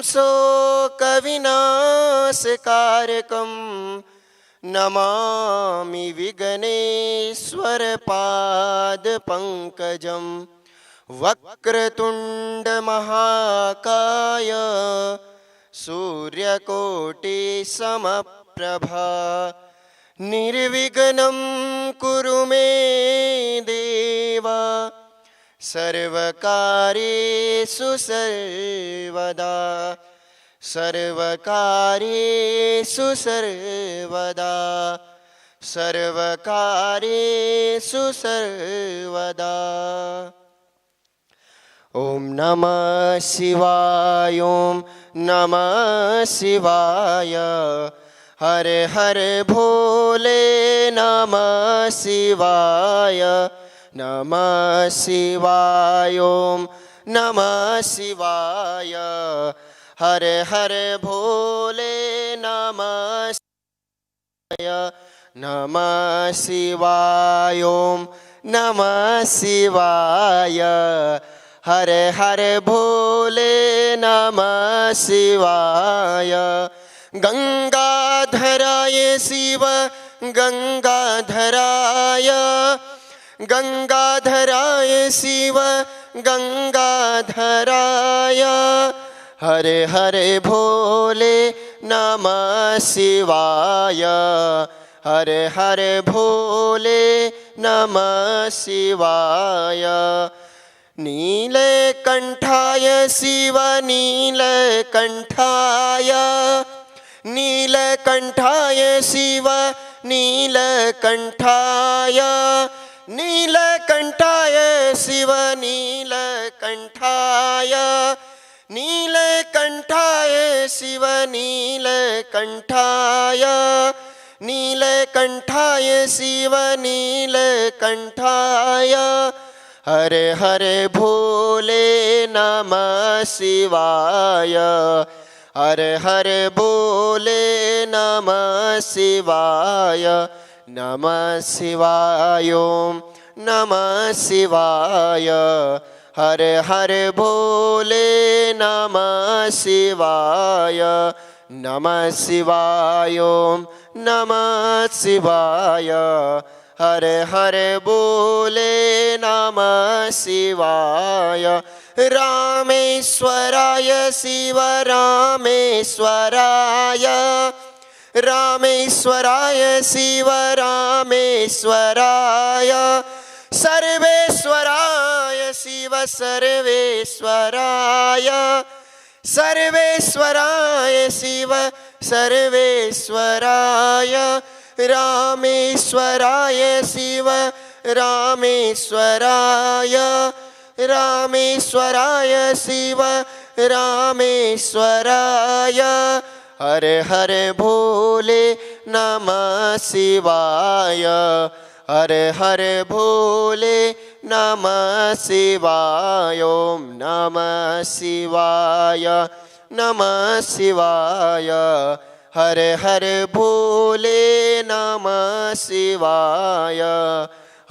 शोकविनाशकारकं नमामि विघ्नेश्वरपादपङ्कजं वक्रतुण्डमहाकाय सूर्यकोटिसमप्रभा निर्विघ्नं कुरु मे देव सर्वकार्येषु सर्वदा सर्वकार्येषु सर्वदा सर्वकार्येषु सर्वदा। ॐ नमः शिवाय ॐ नमः शिवाय हर हर भोले नमः शिवाय नमः शिवाय ॐ नमः शिवाय हर हर भोले नमः शिवाय नमः शिवाय ॐ नमः शिवाय हर हर भोले नमः शिवाय। गंगाधराय शिव गंगाधराय गंगाधराय शिव गंगाधराय हरे हरे भोले नमः शिवाय हरे हरे भोले नमः शिवाय। नीलकंठाय शिव नीलकंठाय नीलकंठाय शिव नीलकंठाय नीलकंठाय शिव नीलकंठाय नीलकंठाय शिव नीलकंठाय नीलकंठाय शिव नीलकंठाय हरे हरे भोले नमः शिवाय हरे हरे भोले नमः शिवाय नमः शिवाय ॐ नमः शिवाय हरे हरे भोले नमः शिवाय नमः शिवाय ॐ नमः शिवाय हरे हरे भोले नमः शिवाय। रामेश्वराय शिव रामेश्वराय रामेश्वराय शिव रामेश्वराय सर्वेश्वराय शिव सर्वेश्वराय सर्वेश्वराय शिव सर्वेश्वराय रामेश्वराय शिव रामेश्वराय रामेश्वराय शिव रामेश्वराय हरे हरे भोले नमः शिवाय हरे हरे भोले नमः शिवाय ॐ नमः शिवाय नमः शिवाय हरे हरे भोले नमः शिवाय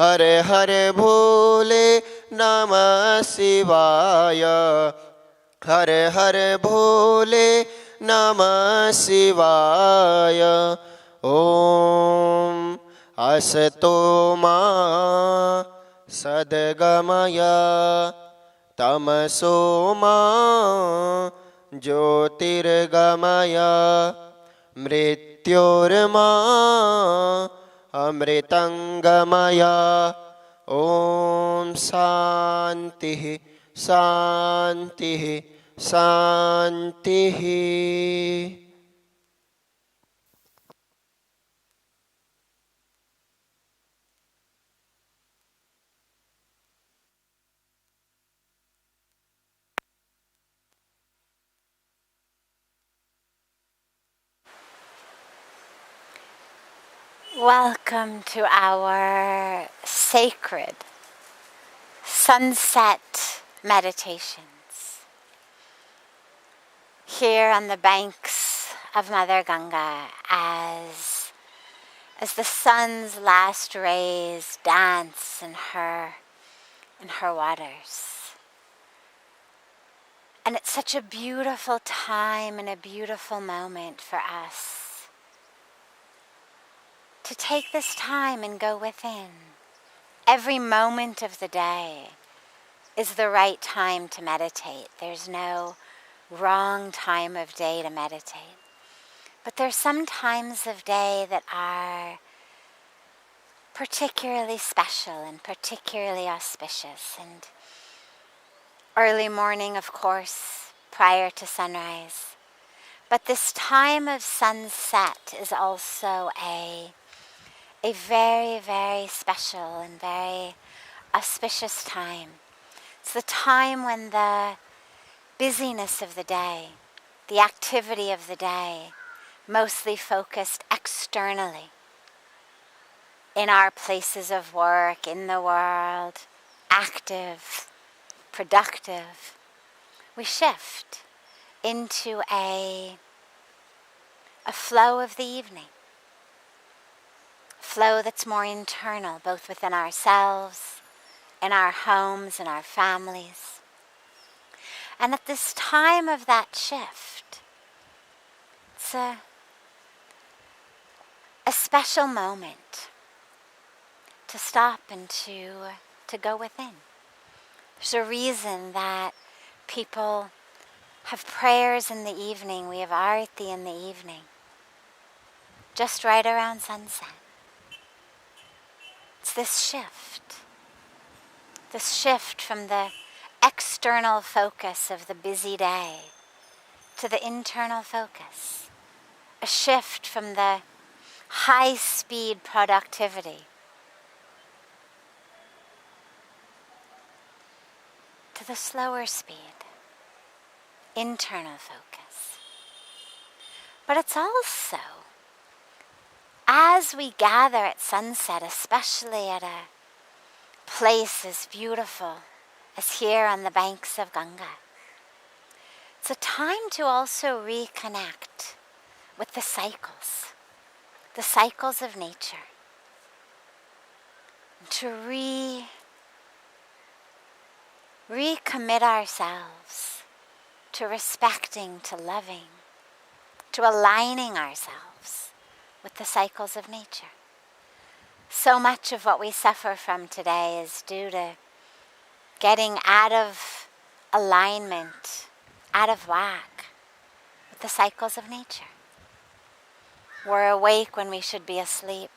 हरे हरे भोले नमः शिवाय हरे हरे भोले नमः शिवाय। ॐ असतो मा सद्गमय तमसो मा ज्योतिर्गमय मृत्योर्मा अमृतंगमय। ॐ शान्तिः शान्तिः शान्तिः। Welcome to our sacred sunset meditations here on the banks of Mother Ganga as the sun's last rays dance in her waters. And it's such a beautiful time and a beautiful moment for us to take this time and go within. Every moment of the day is the right time to meditate. There's no wrong time of day to meditate. But there's some times of day that are particularly special and particularly auspicious. And early morning, of course, prior to sunrise. But this time of sunset is also a very, very special and very auspicious time. It's the time when the busyness of the day, the activity of the day, mostly focused externally, in our places of work, in the world, active, productive, we shift into a flow of the evening. Flow that's more internal, both within ourselves, in our homes, in our families. And at this time of that shift, it's a special moment to stop and to go within. There's a reason that people have prayers in the evening. We have arati in the evening, just right around sunset. It's this shift from the external focus of the busy day to the internal focus. A shift from the high-speed productivity to the slower speed, internal focus. But it's also, as we gather at sunset, especially at a place as beautiful as here on the banks of Ganga, it's a time to also reconnect with the cycles of nature, and to recommit ourselves to respecting, to loving, to aligning ourselves with the cycles of nature. So much of what we suffer from today is due to getting out of alignment, out of whack with the cycles of nature. We're awake when we should be asleep.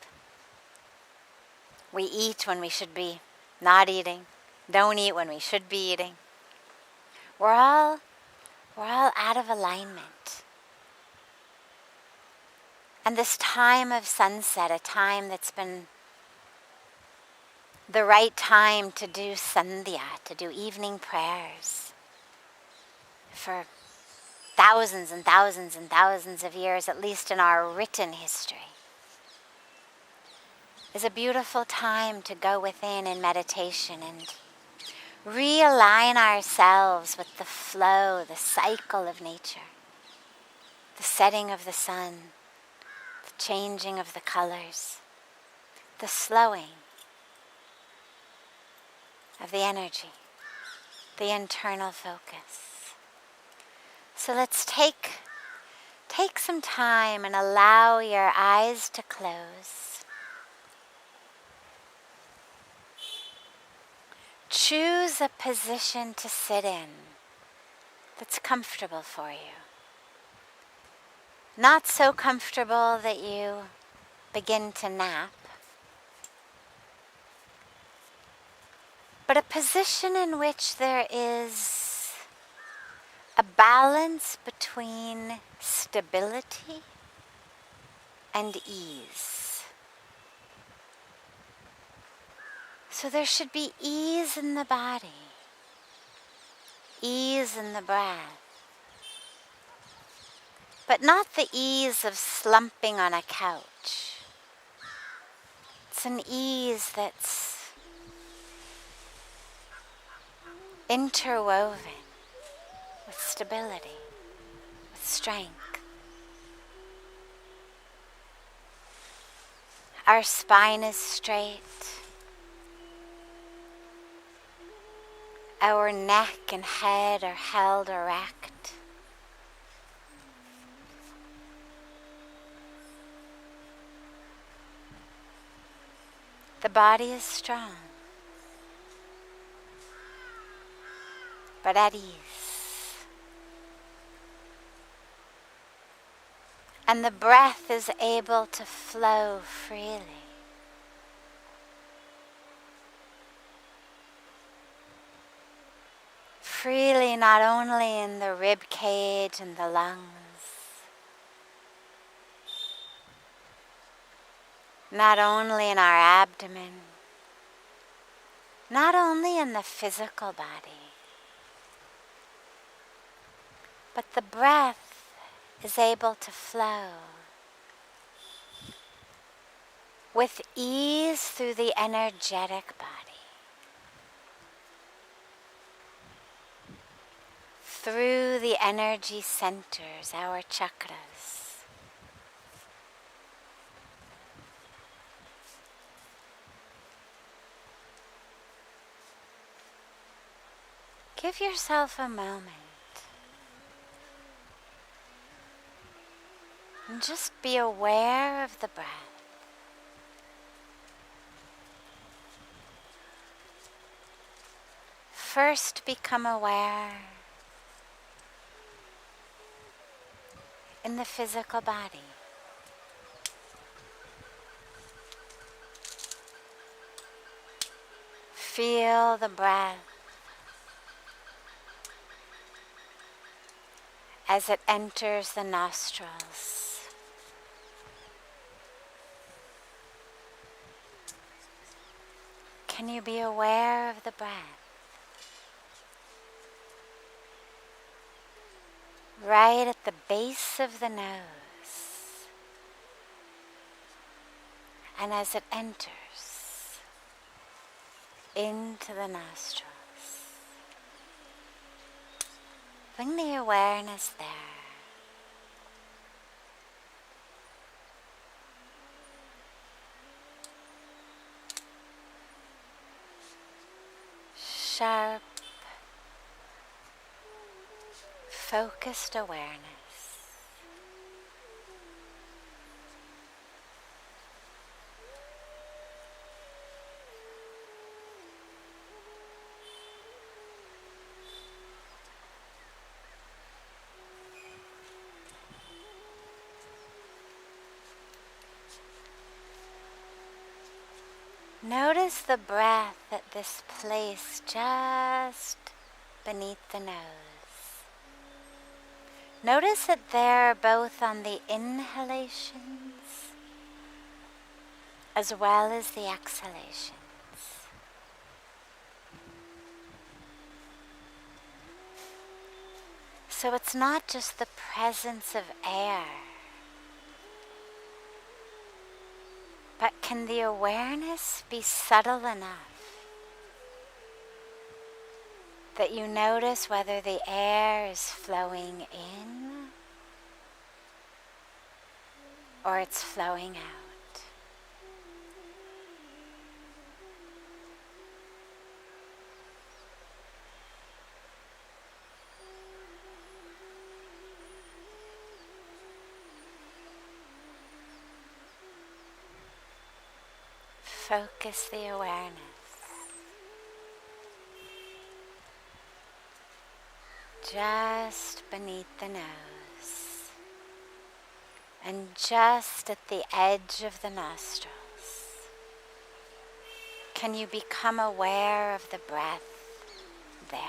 We eat when we should be not eating. Don't eat when we should be eating. We're all out of alignment. And this time of sunset, a time that's been the right time to do sandhya, to do evening prayers for thousands and thousands and thousands of years, at least in our written history, is a beautiful time to go within in meditation and realign ourselves with the flow, the cycle of nature, the setting of the sun, the changing of the colors, the slowing of the energy, the internal focus. So let's take some time and allow your eyes to close. Choose a position to sit in that's comfortable for you. Not so comfortable that you begin to nap, but a position in which there is a balance between stability and ease. So there should be ease in the body, ease in the breath, but not the ease of slumping on a couch. It's an ease that's interwoven with stability, with strength. Our spine is straight. Our neck and head are held erect. The body is strong, but at ease. And the breath is able to flow freely. Freely not only in the rib cage and the lungs, not only in our abdomen, not only in the physical body, but the breath is able to flow with ease through the energetic body, through the energy centers, our chakras. Give yourself a moment and just be aware of the breath. First, become aware in the physical body. Feel the breath as it enters the nostrils. Can you be aware of the breath? Right at the base of the nose, and as it enters into the nostrils, bring the awareness there. Sharp, focused awareness. Notice the breath at this place just beneath the nose. Notice it there both on the inhalations as well as the exhalations. So it's not just the presence of air, but can the awareness be subtle enough that you notice whether the air is flowing in or it's flowing out? Focus the awareness. Just beneath the nose and just at the edge of the nostrils. Can you become aware of the breath there?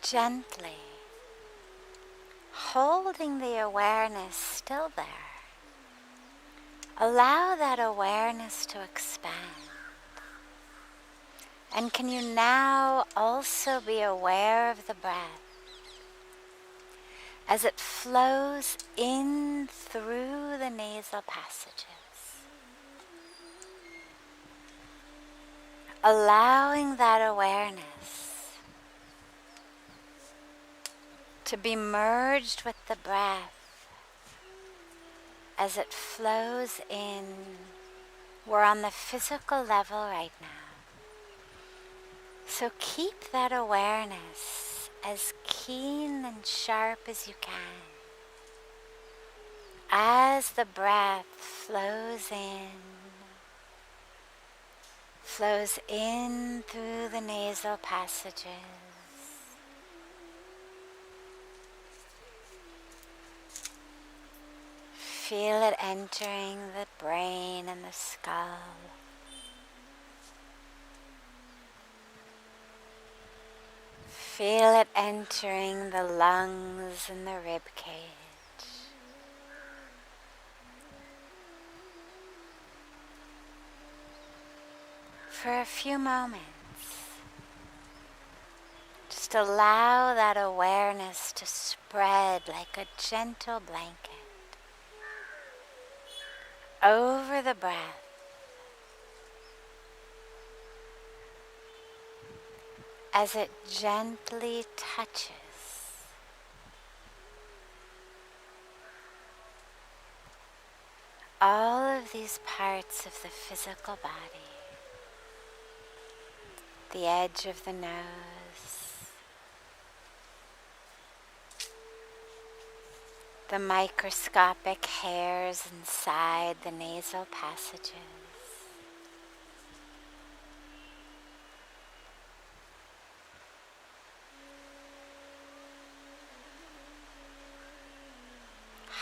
Gently, holding the awareness still there, allow that awareness to expand. And can you now also be aware of the breath as it flows in through the nasal passages, allowing that awareness to be merged with the breath as it flows in. We're on the physical level right now. So keep that awareness as keen and sharp as you can as the breath flows in through the nasal passages. Feel it entering the brain and the skull. Feel it entering the lungs and the rib cage. For a few moments, just allow that awareness to spread like a gentle blanket over the breath, as it gently touches all of these parts of the physical body, the edge of the nose, the microscopic hairs inside the nasal passages,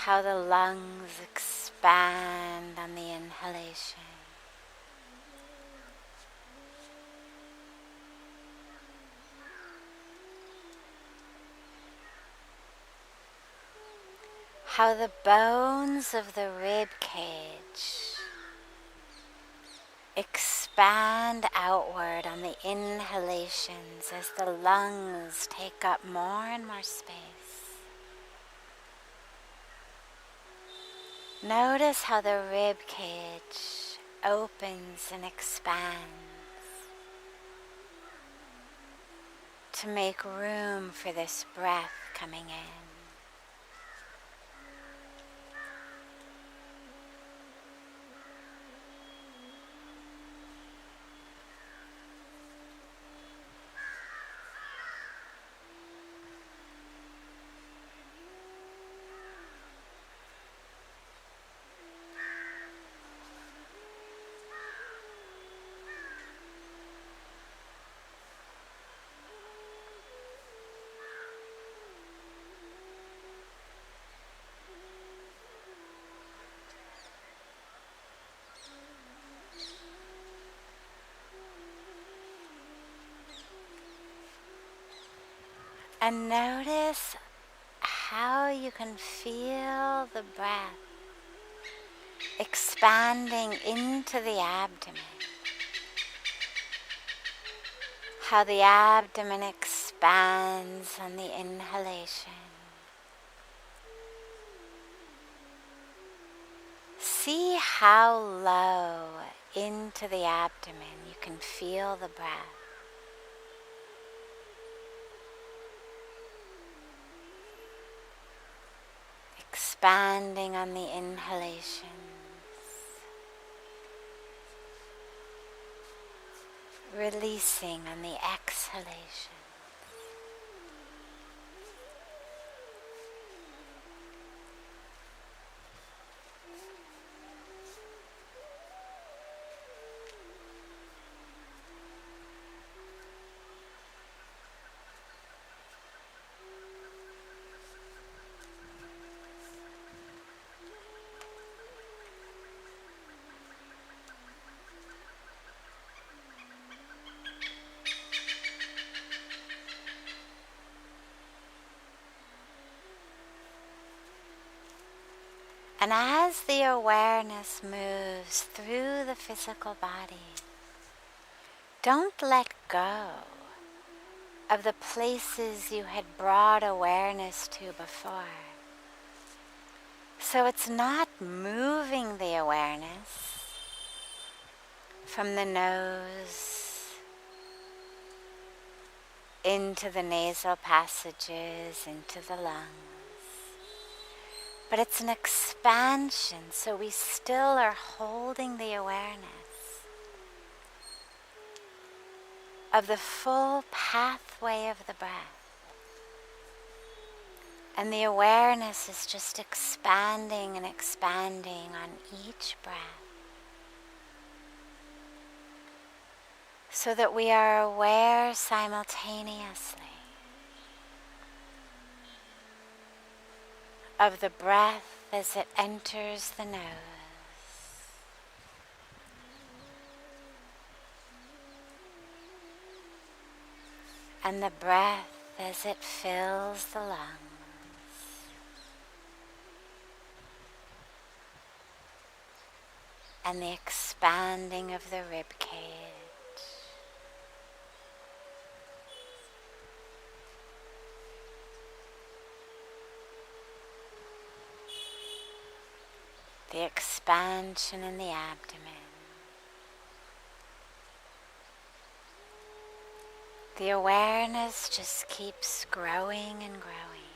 how the lungs expand on the inhalation, how the bones of the rib cage expand outward on the inhalations as the lungs take up more and more space. Notice how the rib cage opens and expands to make room for this breath coming in. And notice how you can feel the breath expanding into the abdomen. How the abdomen expands on the inhalation. See how low into the abdomen you can feel the breath. Expanding on the inhalations, releasing on the exhalations. And as the awareness moves through the physical body, Don't let go of the places you had brought awareness to before. So it's not moving the awareness from the nose into the nasal passages, into the lungs, but it's an expansion, so we still are holding the awareness of the full pathway of the breath. And the awareness is just expanding and expanding on each breath, so that we are aware simultaneously of the breath as it enters the nose, and the breath as it fills the lungs. And the expanding of the rib cage. The expansion in the abdomen. The awareness just keeps growing and growing.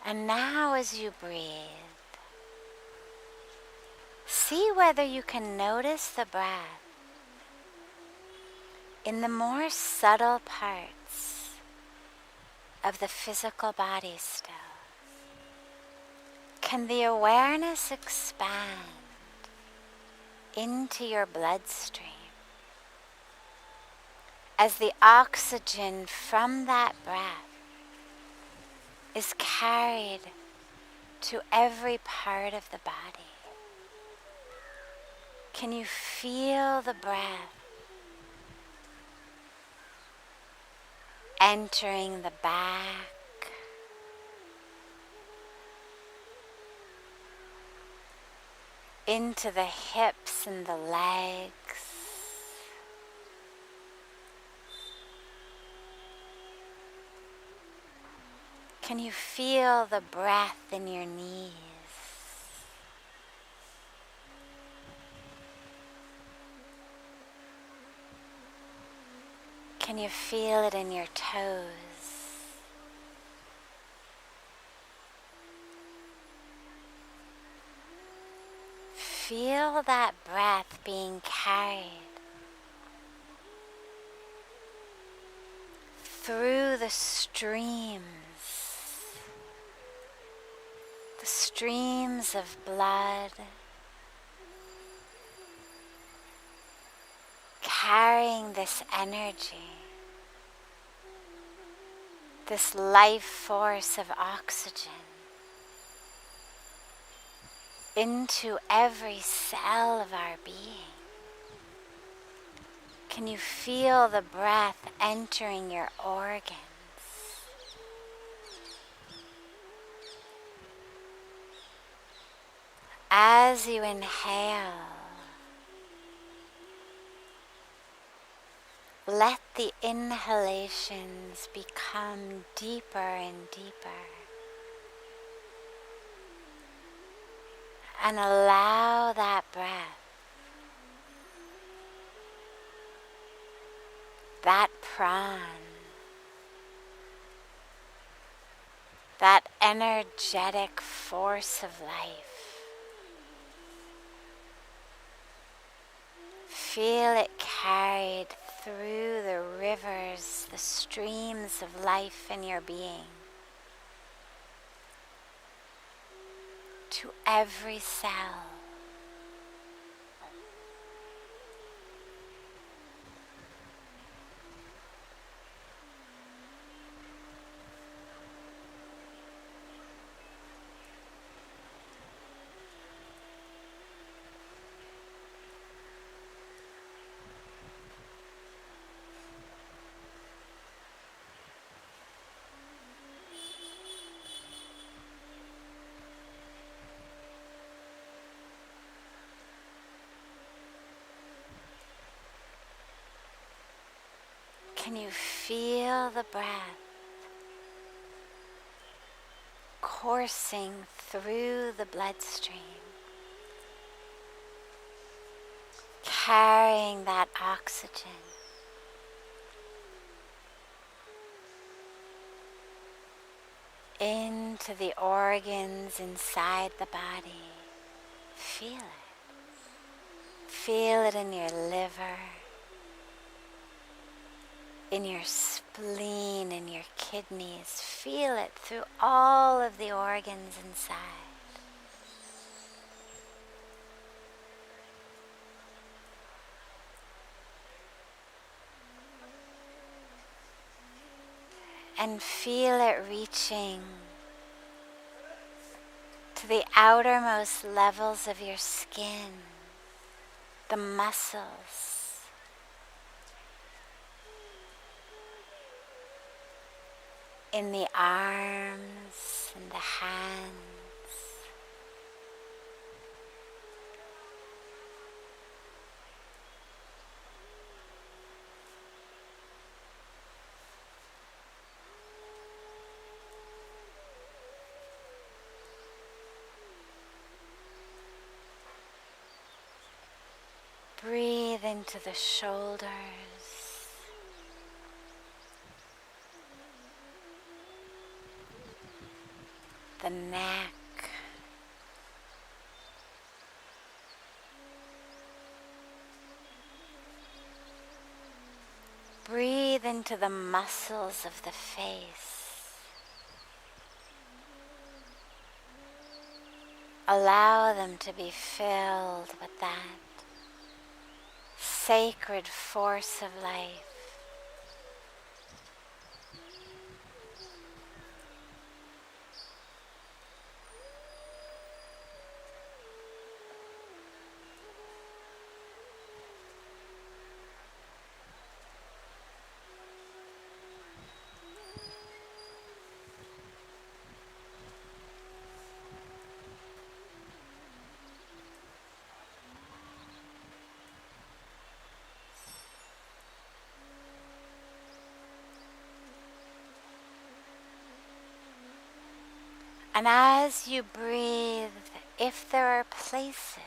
And now as you breathe, see whether you can notice the breath in the more subtle parts of the physical body still. Can the awareness expand into your bloodstream as the oxygen from that breath is carried to every part of the body? Can you feel the breath entering the back, into the hips and the legs? Can you feel the breath in your knees? Can you feel it in your toes? Feel that breath being carried through the streams of blood, carrying this energy, this life force of oxygen into every cell of our being. Can you feel the breath entering your organs? As you inhale, let the inhalations become deeper and deeper, and allow that breath, that pran, that energetic force of life, feel it carried through the rivers, the streams of life in your being, to every cell. Can you feel the breath coursing through the bloodstream, carrying that oxygen into the organs inside the body? Feel it. Feel it in your liver, in your spleen, in your kidneys. Feel it through all of the organs inside. And feel it reaching to the outermost levels of your skin, the muscles, in the arms and the hands. Breathe into the shoulders, the neck, breathe into the muscles of the face. Allow them to be filled with that sacred force of life. And as you breathe, if there are places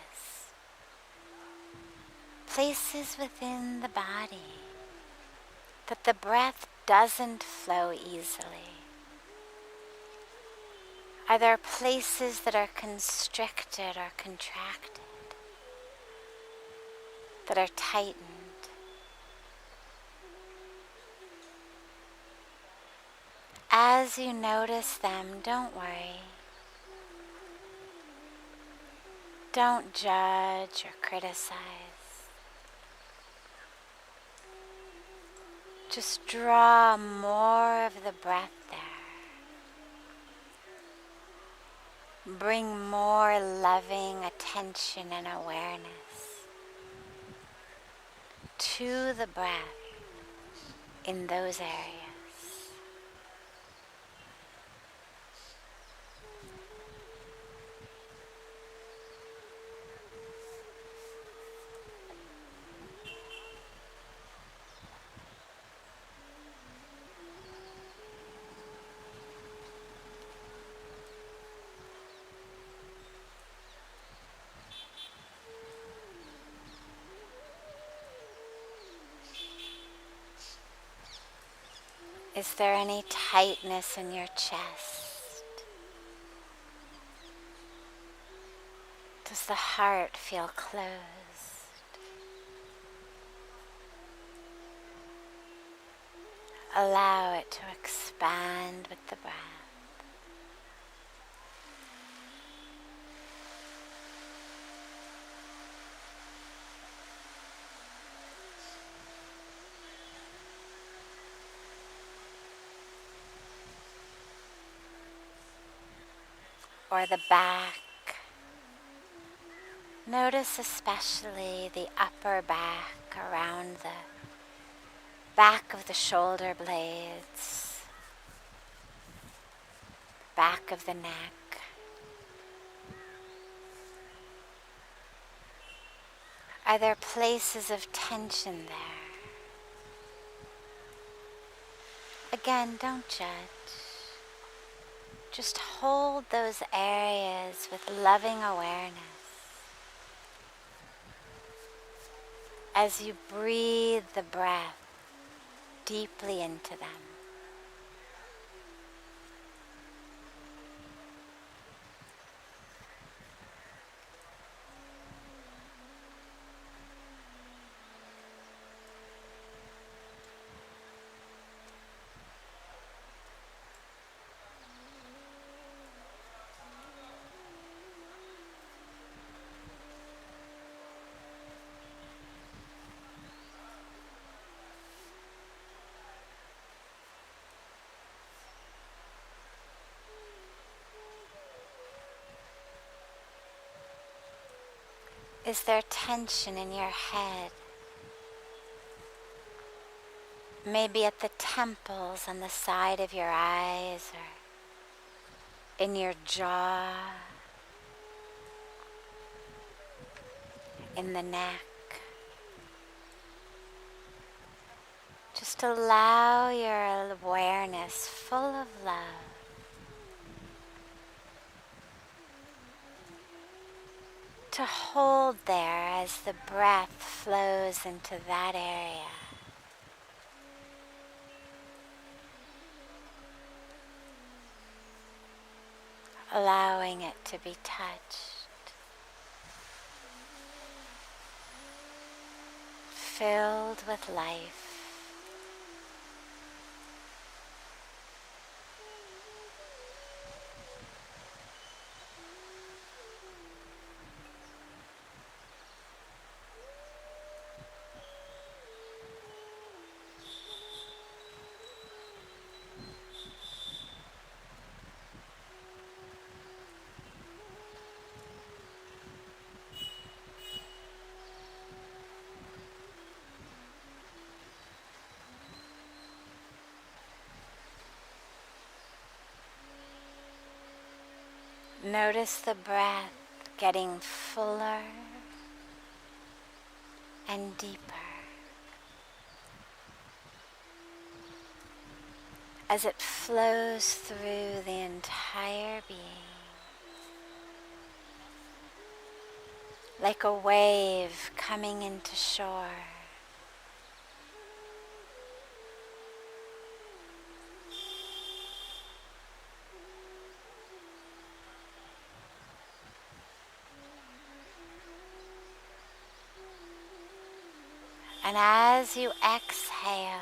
within the body that the breath doesn't flow easily, are there places that are constricted or contracted, that are tightened? As you notice them, don't worry. Don't judge or criticize. Just draw more of the breath there. Bring more loving attention and awareness to the breath in those areas. Is there any tightness in your chest? Does the heart feel closed? Allow it to expand with the breath. Or the back. Notice especially the upper back, around the back of the shoulder blades, back of the neck. Are there places of tension there? again, don't judge. Just hold those areas with loving awareness as you breathe the breath deeply into them. Is there tension in your head? Maybe at the temples on the side of your eyes or in your jaw, in the neck. Just allow your awareness full of love to hold there as the breath flows into that area. Allowing it to be touched, filled with life. Notice the breath getting fuller and deeper as it flows through the entire being, like a wave coming into shore. And as you exhale,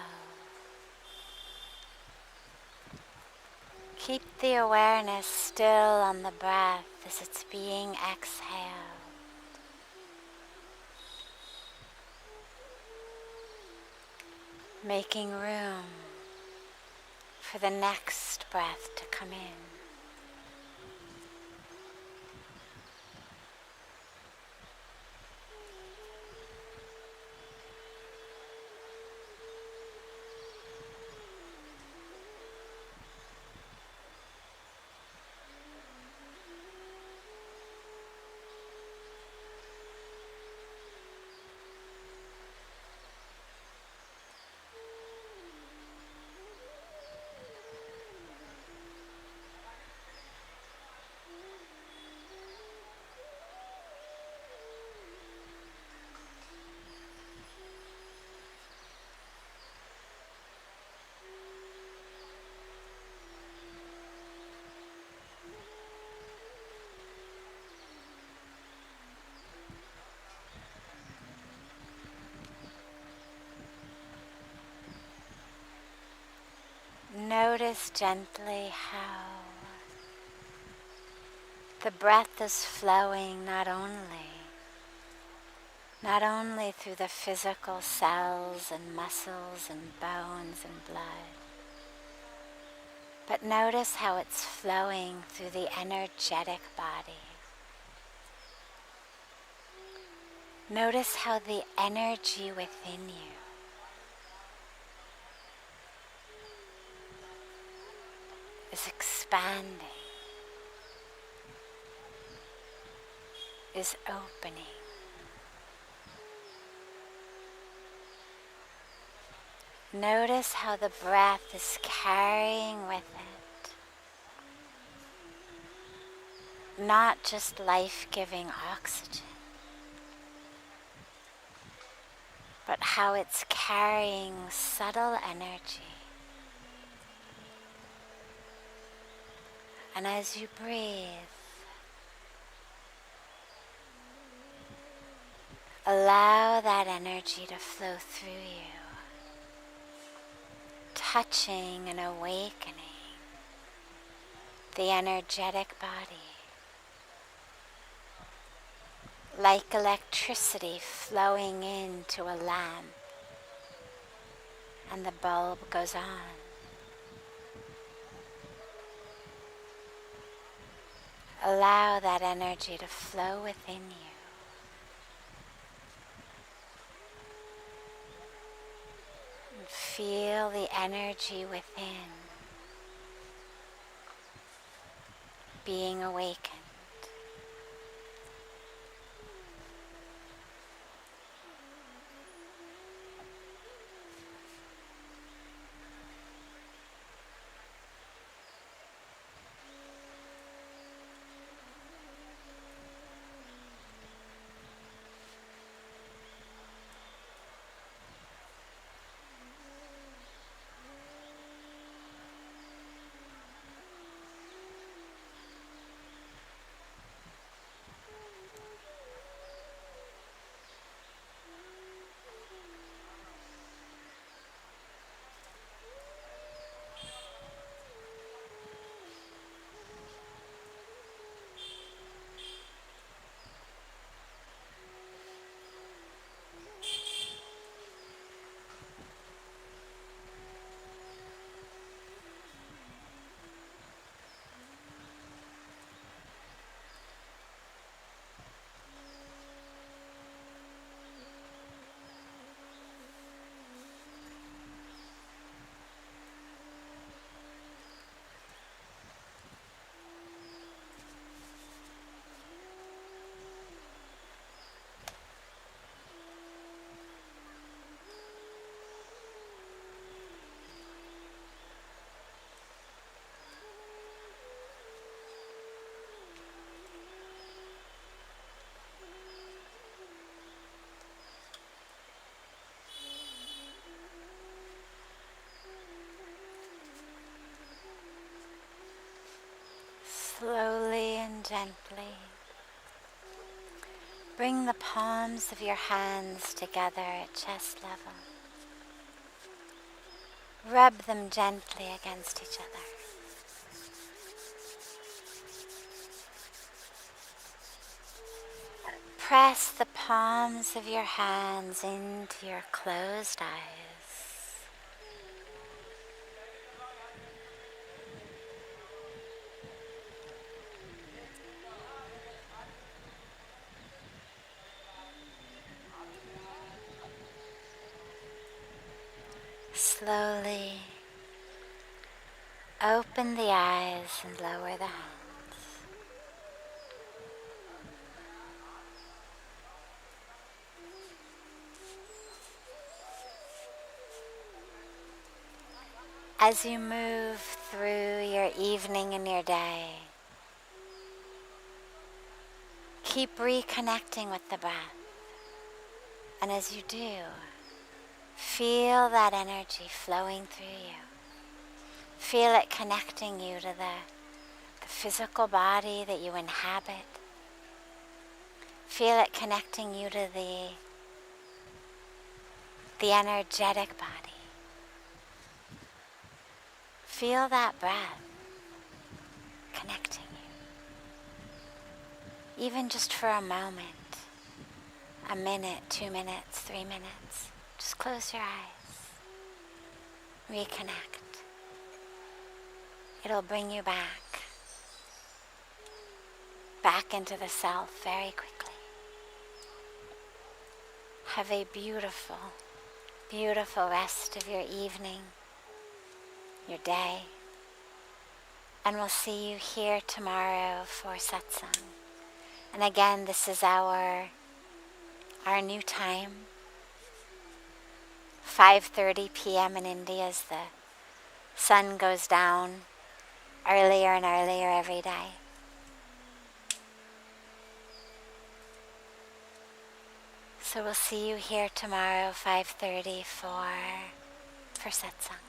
keep the awareness still on the breath as it's being exhaled. Making room for the next breath to come in. Notice gently how the breath is flowing not only through the physical cells and muscles and bones and blood, but notice how it's flowing through the energetic body. Notice how the energy within you is expanding, is opening. Notice how the breath is carrying with it not just life-giving oxygen, but how it's carrying subtle energy. And as you breathe, allow that energy to flow through you, touching and awakening the energetic body, like electricity flowing into a lamp, and the bulb goes on. Allow that energy to flow within you. And feel the energy within being awakened. Slowly and gently, bring the palms of your hands together at chest level. Rub them gently against each other. Press the palms of your hands into your closed eyes. Slowly open the eyes and lower the hands. As you move through your evening and your day, keep reconnecting with the breath. And as you do, feel that energy flowing through you. Feel it connecting you to the physical body that you inhabit. Feel it connecting you to the energetic body. Feel that breath connecting you. Even just for a moment, a minute, 2 minutes, 3 minutes. Just close your eyes. Reconnect. It'll bring you back into the self very quickly. Have a beautiful, beautiful rest of your evening, your day, and we'll see you here tomorrow for Satsang. And again, this is our new time. 5:30 p.m. in India as the sun goes down earlier and earlier every day. So we'll see you here tomorrow, 5:30 for Satsang.